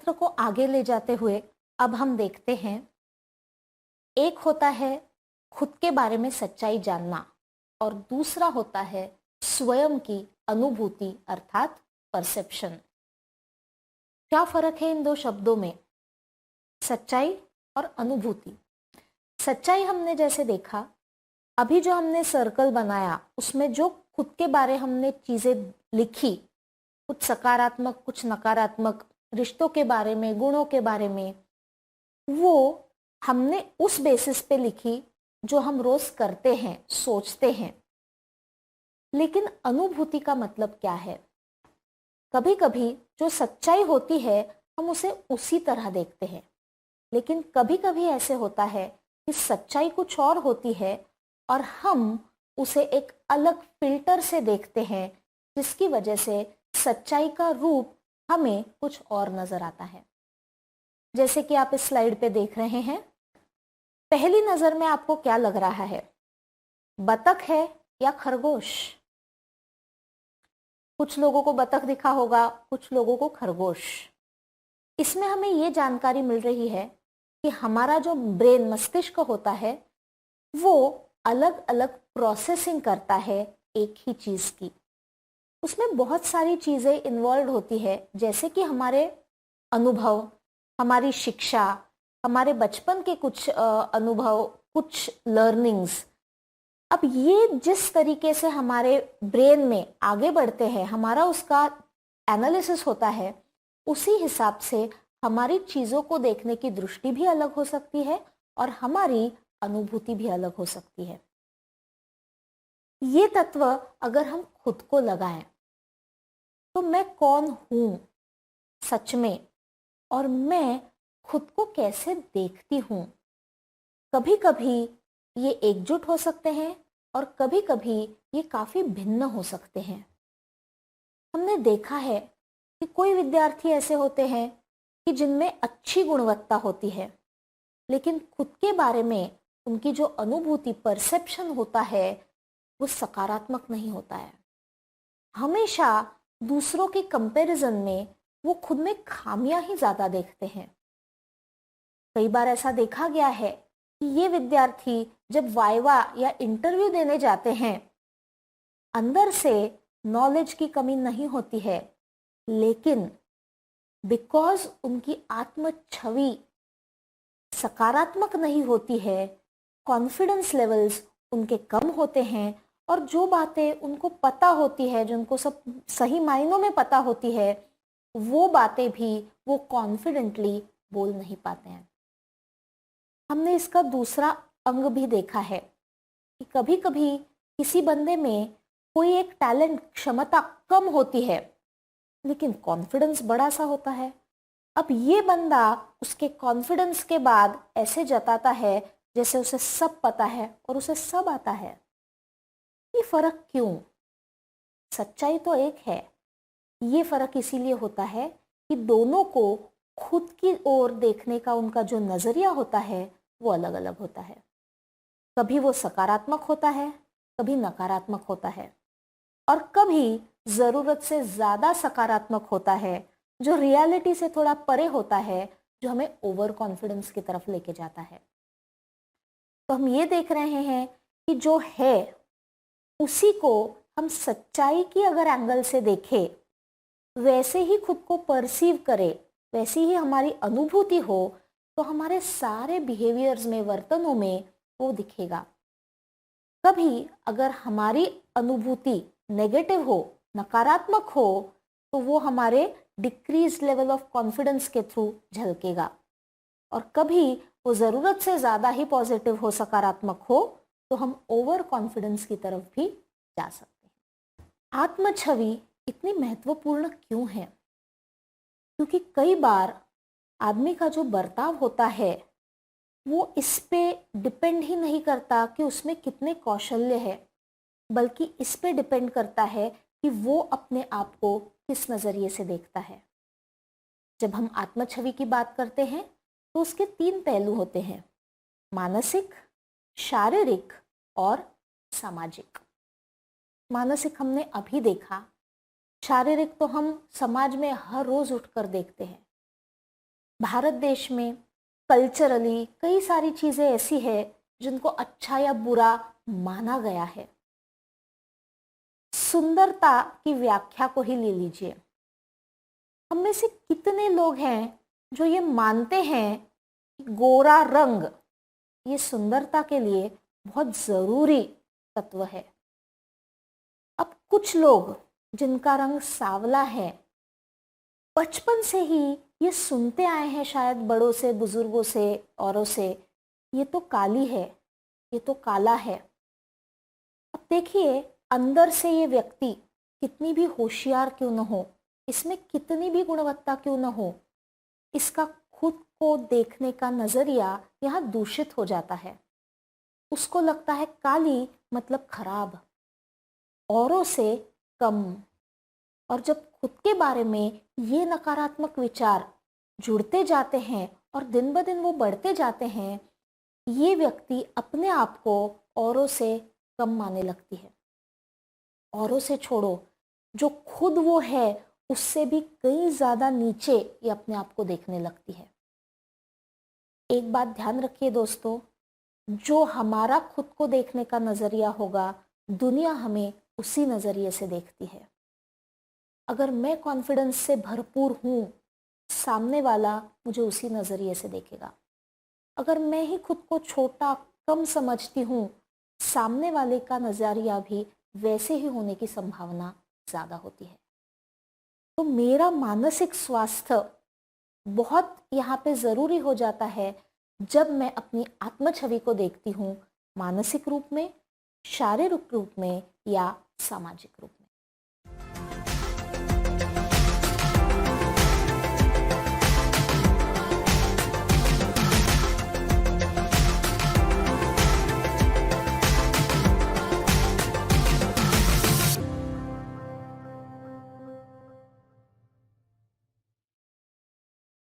सत्र को आगे ले जाते हुए अब हम देखते हैं, एक होता है खुद के बारे में सच्चाई जानना और दूसरा होता है स्वयं की अनुभूति अर्थात परसेप्शन। क्या फर्क है इन दो शब्दों में? सच्चाई और अनुभूति। सच्चाई हमने जैसे देखा, अभी जो हमने सर्कल बनाया उसमें जो खुद के बारे हमने चीजें लिखी, कुछ सकारात्मक कुछ नकारात्मक, रिश्तों के बारे में, गुणों के बारे में, वो हमने उस बेसिस पे लिखी जो हम रोज करते हैं, सोचते हैं। लेकिन अनुभूति का मतलब क्या है? कभी कभी जो सच्चाई होती है हम उसे उसी तरह देखते हैं, लेकिन कभी कभी ऐसे होता है कि सच्चाई कुछ और होती है और हम उसे एक अलग फिल्टर से देखते हैं, जिसकी वजह से सच्चाई का रूप हमें कुछ और नजर आता है। जैसे कि आप इस स्लाइड पे देख रहे हैं, पहली नजर में आपको क्या लग रहा है? बतख है या खरगोश? कुछ लोगों को बतख दिखा होगा, कुछ लोगों को खरगोश। इसमें हमें ये जानकारी मिल रही है कि हमारा जो ब्रेन, मस्तिष्क होता है, वो अलग अलग प्रोसेसिंग करता है एक ही चीज की। उसमें बहुत सारी चीजें इन्वॉल्व होती है, जैसे कि हमारे अनुभव, हमारी शिक्षा, हमारे बचपन के कुछ अनुभव, कुछ लर्निंग्स। अब ये जिस तरीके से हमारे ब्रेन में आगे बढ़ते हैं, हमारा उसका एनालिसिस होता है, उसी हिसाब से हमारी चीजों को देखने की दृष्टि भी अलग हो सकती है और हमारी अनुभूति भी अलग हो सकती है। ये तत्व अगर हम खुद को लगाएं तो मैं कौन हूं सच में, और मैं खुद को कैसे देखती हूं, कभी कभी ये एकजुट हो सकते हैं और कभी कभी ये काफी भिन्न हो सकते हैं। हमने देखा है कि कोई विद्यार्थी ऐसे होते हैं कि जिनमें अच्छी गुणवत्ता होती है, लेकिन खुद के बारे में उनकी जो अनुभूति, परसेप्शन होता है, वो सकारात्मक नहीं होता है। हमेशा दूसरों के कंपैरिजन में वो खुद में खामियां ही ज्यादा देखते हैं। कई बार ऐसा देखा गया है कि ये विद्यार्थी जब वाइवा या इंटरव्यू देने जाते हैं, अंदर से नॉलेज की कमी नहीं होती है, लेकिन बिकॉज उनकी आत्म छवि सकारात्मक नहीं होती है, कॉन्फिडेंस लेवल्स उनके कम होते हैं, और जो बातें उनको पता होती है, जो उनको सब सही मायनों में पता होती है, वो बातें भी वो कॉन्फिडेंटली बोल नहीं पाते हैं। हमने इसका दूसरा अंग भी देखा है कि कभी कभी किसी बंदे में कोई एक टैलेंट, क्षमता कम होती है, लेकिन कॉन्फिडेंस बड़ा सा होता है। अब ये बंदा उसके कॉन्फिडेंस के बाद ऐसे जताता है जैसे उसे सब पता है और उसे सब आता है। ये फर्क क्यों? सच्चाई तो एक है। ये फर्क इसीलिए होता है कि दोनों को खुद की ओर देखने का उनका जो नजरिया होता है वो अलग अलग होता है। कभी वो सकारात्मक होता है, कभी नकारात्मक होता है, और कभी जरूरत से ज्यादा सकारात्मक होता है, जो रियलिटी से थोड़ा परे होता है, जो हमें ओवर कॉन्फिडेंस की तरफ लेके जाता है। तो हम ये देख रहे हैं कि जो है उसी को हम सच्चाई की अगर एंगल से देखें, वैसे ही खुद को परसीव करें, वैसी ही हमारी अनुभूति हो, तो हमारे सारे बिहेवियर्स में, वर्तनों में वो दिखेगा। कभी अगर हमारी अनुभूति नेगेटिव हो, नकारात्मक हो, तो वो हमारे डिक्रीज लेवल ऑफ कॉन्फिडेंस के थ्रू झलकेगा, और कभी वो जरूरत से ज्यादा ही पॉजिटिव हो, सकारात्मक हो, तो हम ओवर कॉन्फिडेंस की तरफ भी जा सकते हैं। आत्म छवि इतनी महत्वपूर्ण क्यों है? क्योंकि कई बार आदमी का जो बर्ताव होता है वो इस पे डिपेंड ही नहीं करता कि उसमें कितने कौशल्य है, बल्कि इस पे डिपेंड करता है कि वो अपने आप को किस नजरिए से देखता है। जब हम आत्म छवि की बात करते हैं तो उसके 3 पहलू होते हैं: मानसिक, शारीरिक और सामाजिक। मानसिक हमने अभी देखा, शारीरिक तो हम समाज में हर रोज उठकर देखते हैं। भारत देश में कल्चरली कई सारी चीज़ें ऐसी है जिनको अच्छा या बुरा माना गया है। सुंदरता की व्याख्या को ही ले लीजिए। हम में से कितने लोग हैं जो ये मानते हैं कि गोरा रंग ये सुंदरता के लिए बहुत ज़रूरी तत्व है। अब कुछ लोग जिनका रंग सांवला है, बचपन से ही ये सुनते आए हैं शायद बड़ों से, बुजुर्गों से, औरों से, ये तो काली है, ये तो काला है। अब देखिए, अंदर से ये व्यक्ति कितनी भी होशियार क्यों न हो, इसमें कितनी भी गुणवत्ता क्यों न हो, इसका खुद को देखने का नजरिया यहाँ दूषित हो जाता है। उसको लगता है काली मतलब खराब, औरों से कम। और जब खुद के बारे में ये नकारात्मक विचार जुड़ते जाते हैं और दिन ब दिन वो बढ़ते जाते हैं, ये व्यक्ति अपने आप को औरों से कम मानने लगती है। औरों से छोड़ो, जो खुद वो है उससे भी कहीं ज़्यादा नीचे ये अपने आप को देखने लगती है। एक बात ध्यान रखिए दोस्तों, जो हमारा खुद को देखने का नज़रिया होगा, दुनिया हमें उसी नज़रिए से देखती है। अगर मैं कॉन्फिडेंस से भरपूर हूँ, सामने वाला मुझे उसी नज़रिए से देखेगा। अगर मैं ही खुद को छोटा, कम समझती हूँ, सामने वाले का नज़रिया भी वैसे ही होने की संभावना ज़्यादा होती है। तो मेरा मानसिक स्वास्थ्य बहुत यहाँ पे ज़रूरी हो जाता है जब मैं अपनी आत्मछवि को देखती हूँ, मानसिक रूप में, शारीरिक रूप में या सामाजिक रूप में।